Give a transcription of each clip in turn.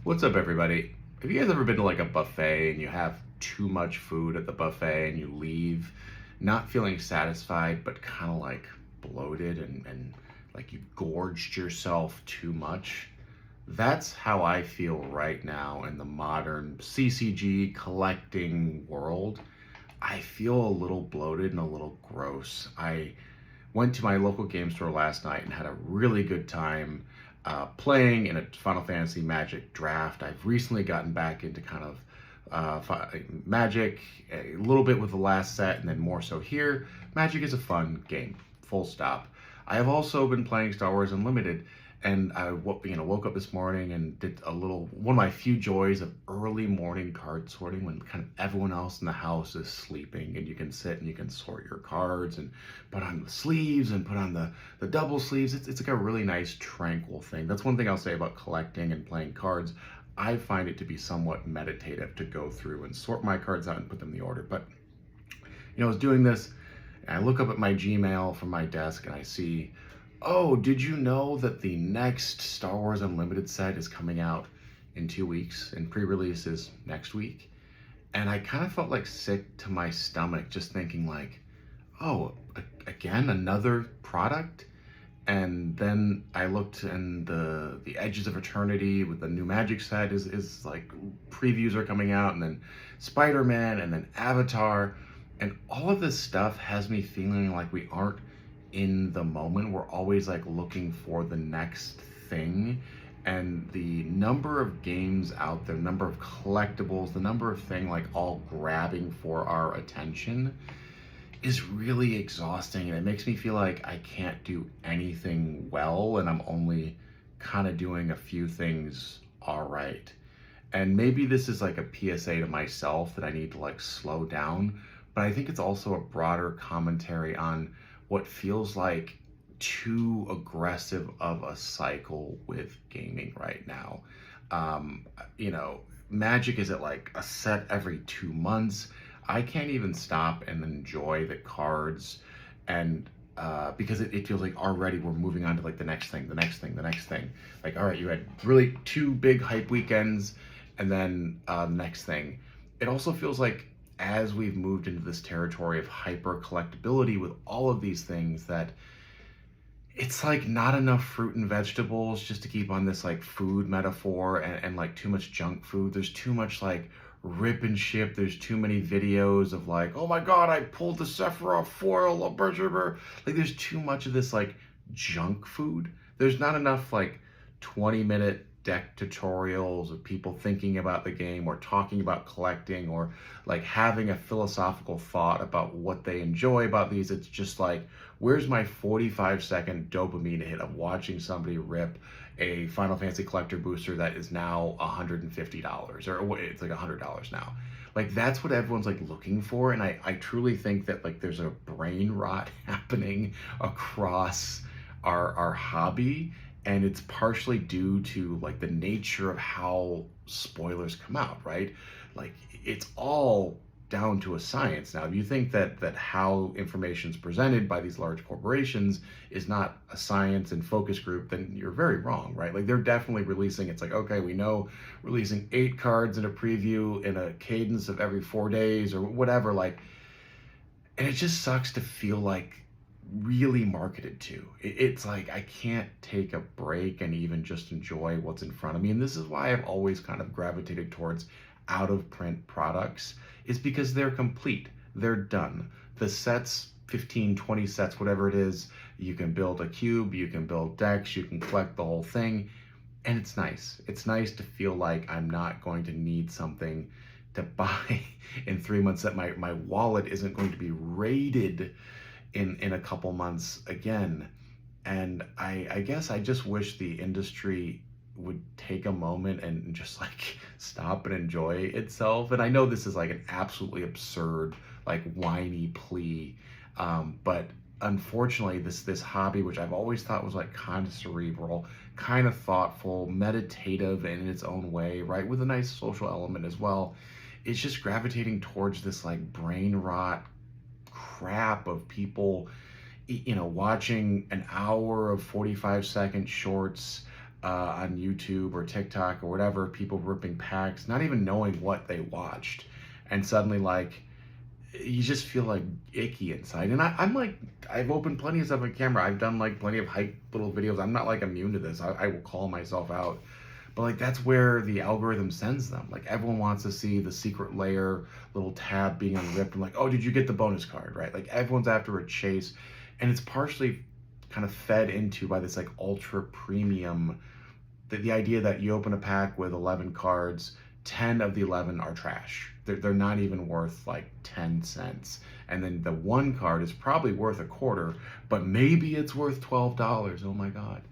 What's up, everybody? Have you guys ever been to like a buffet and you have too much food at the buffet and you leave not feeling satisfied but kind of like bloated and like you gorged yourself too much? That's how I feel right now in the modern CCG collecting world. I feel a little bloated and a little gross. I went to my local game store last night and had a really good time playing in a Final Fantasy Magic draft. I've recently gotten back into kind of Magic a little bit with the last set, and then more so here. Magic is a fun game, full stop. I have also been playing Star Wars Unlimited, and I woke up this morning and did a little one of my few joys of early morning card sorting when kind of everyone else in the house is sleeping, and you can sit and you can sort your cards and put on the sleeves and put on the double sleeves. It's like a really nice tranquil thing. That's one thing I'll say about collecting and playing cards. I find it to be somewhat meditative to go through and sort my cards out and put them in the order. But I was doing this, and I look up at my Gmail from my desk and I see, oh, did you know that the next Star Wars Unlimited set is coming out in 2 weeks and pre-release is next week? And I kind of felt like sick to my stomach just thinking like, oh, again, another product? And then I looked, and the Edges of Eternity with the new Magic set is like previews are coming out, and then Spider-Man, and then Avatar, and all of this stuff has me feeling like we aren't in the moment. We're always like looking for the next thing, and the number of games out there, number of collectibles, the number of thing like all grabbing for our attention is really exhausting, and it makes me feel like I can't do anything well and I'm only kind of doing a few things all right. And maybe this is like a PSA to myself that I need to like slow down, but I think it's also a broader commentary on what feels like too aggressive of a cycle with gaming right now. Um, you know, Magic is at like a set every 2 months. I can't even stop and enjoy the cards, and because it feels like already we're moving on to like the next thing, the next thing, the next thing. Like, all right, you had really two big hype weekends, and then the next thing. It also feels like as we've moved into this territory of hyper collectability with all of these things, that it's like not enough fruit and vegetables, just to keep on this like food metaphor, and like too much junk food. There's too much like rip and ship. There's too many videos of like, oh my god, I pulled the Sephiroth foil, like there's too much of this like junk food. There's not enough like 20-minute deck tutorials of people thinking about the game or talking about collecting or like having a philosophical thought about what they enjoy about these. It's just like, where's my 45-second dopamine hit of watching somebody rip a Final Fantasy collector booster that is now $150, or it's like $100 now? Like, that's what everyone's like looking for, and I truly think that like there's a brain rot happening across our hobby, and it's partially due to like the nature of how spoilers come out, right? Like, it's all down to a science. Now, if you think that how information is presented by these large corporations is not a science and focus group, then you're very wrong, right? Like, they're definitely releasing, it's like, okay, we know releasing 8 cards in a preview in a cadence of every 4 days or whatever, like, and it just sucks to feel like really marketed to. It's like I can't take a break and even just enjoy what's in front of me. And this is why I've always kind of gravitated towards out of print products, is because they're complete. They're done. The sets, 15, 20 sets, whatever it is, you can build a cube, you can build decks, you can collect the whole thing. And it's nice. It's nice to feel like I'm not going to need something to buy in 3 months, that my wallet isn't going to be raided in a couple months again. And I guess I just wish the industry would take a moment and just like stop and enjoy itself. And I know this is like an absolutely absurd, like whiny plea, but unfortunately this hobby, which I've always thought was like kind of cerebral, kind of thoughtful, meditative in its own way, right, with a nice social element as well, it's just gravitating towards this like brain rot crap of people, watching an hour of 45-second shorts, on YouTube or TikTok or whatever, people ripping packs, not even knowing what they watched, and suddenly like you just feel like icky inside. And I'm like, I've opened plenty of stuff on camera. I've done like plenty of hype little videos. I'm not like immune to this. I will call myself out. But like that's where the algorithm sends them. Like everyone wants to see the secret layer little tab being unripped and like, oh, did you get the bonus card, right? Like everyone's after a chase, and it's partially kind of fed into by this like ultra premium, the idea that you open a pack with 11 cards, 10 of the 11 are trash. They're not even worth like 10 cents. And then the one card is probably worth a quarter, but maybe it's worth $12. Oh my God.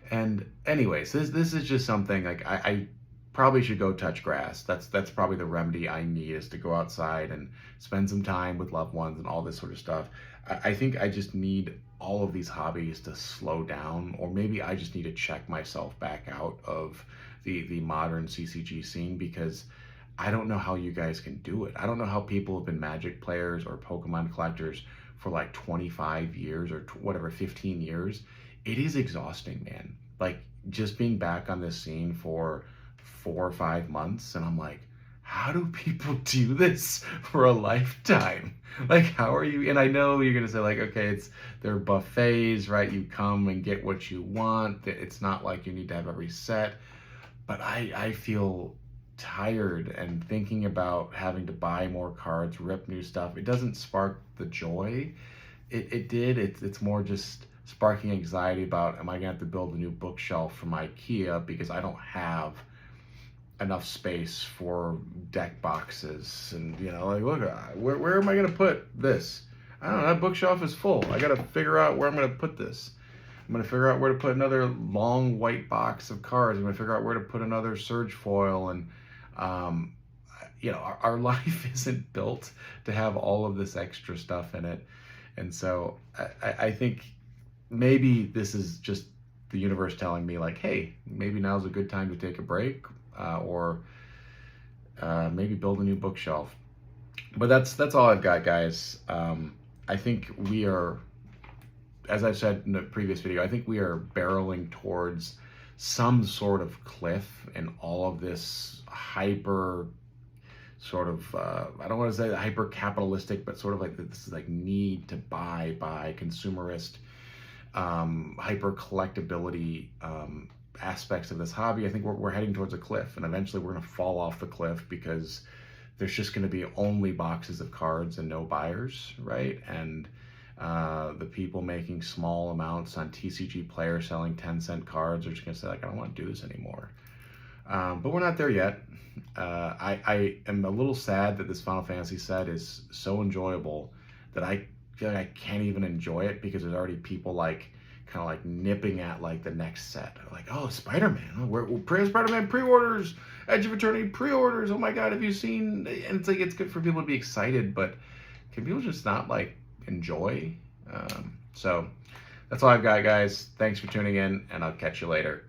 And anyways, this is just something like I probably should go touch grass. That's probably the remedy I need, is to go outside and spend some time with loved ones and all this sort of stuff. I think I just need all of these hobbies to slow down, or maybe I just need to check myself back out of the modern CCG scene, because I don't know how you guys can do it. I don't know how people have been Magic players or Pokemon collectors for like 25 years or whatever, 15 years. It is exhausting, man. Like just being back on this scene for 4 or 5 months, and I'm like, how do people do this for a lifetime? Like, how are you? And I know you're gonna say like, okay, they're buffets, right? You come and get what you want. It's not like you need to have every set. But I feel tired, and thinking about having to buy more cards, rip new stuff, it doesn't spark the joy. It's more just sparking anxiety about, am I gonna have to build a new bookshelf from IKEA because I don't have enough space for deck boxes, and like, look, where am I gonna put this? I don't know, that bookshelf is full. I gotta figure out where I'm gonna put this. I'm gonna figure out where to put another long white box of cards. I'm gonna figure out where to put another surge foil, and our life isn't built to have all of this extra stuff in it. And so I think maybe this is just the universe telling me like, hey, maybe now's a good time to take a break, or maybe build a new bookshelf. But that's all I've got, guys. I think we are, as I've said in the previous video, I think we are barreling towards some sort of cliff in all of this hyper sort of, I don't want to say hyper capitalistic, but sort of like this is like need to buy by consumerist, hyper collectability aspects of this hobby. I think we're heading towards a cliff, and eventually we're going to fall off the cliff because there's just going to be only boxes of cards and no buyers, right? And the people making small amounts on TCG players selling 10-cent cards are just going to say like, I don't want to do this anymore. But we're not there yet. I am a little sad that this Final Fantasy set is so enjoyable that I feel like I can't even enjoy it, because there's already people like kind of like nipping at like the next set. Like, oh, Spider-Man, Spider-Man pre-orders, Edge of Eternity pre-orders. Oh my God, have you seen? And it's like, it's good for people to be excited, but can people just not like enjoy? So that's all I've got, guys. Thanks for tuning in, and I'll catch you later.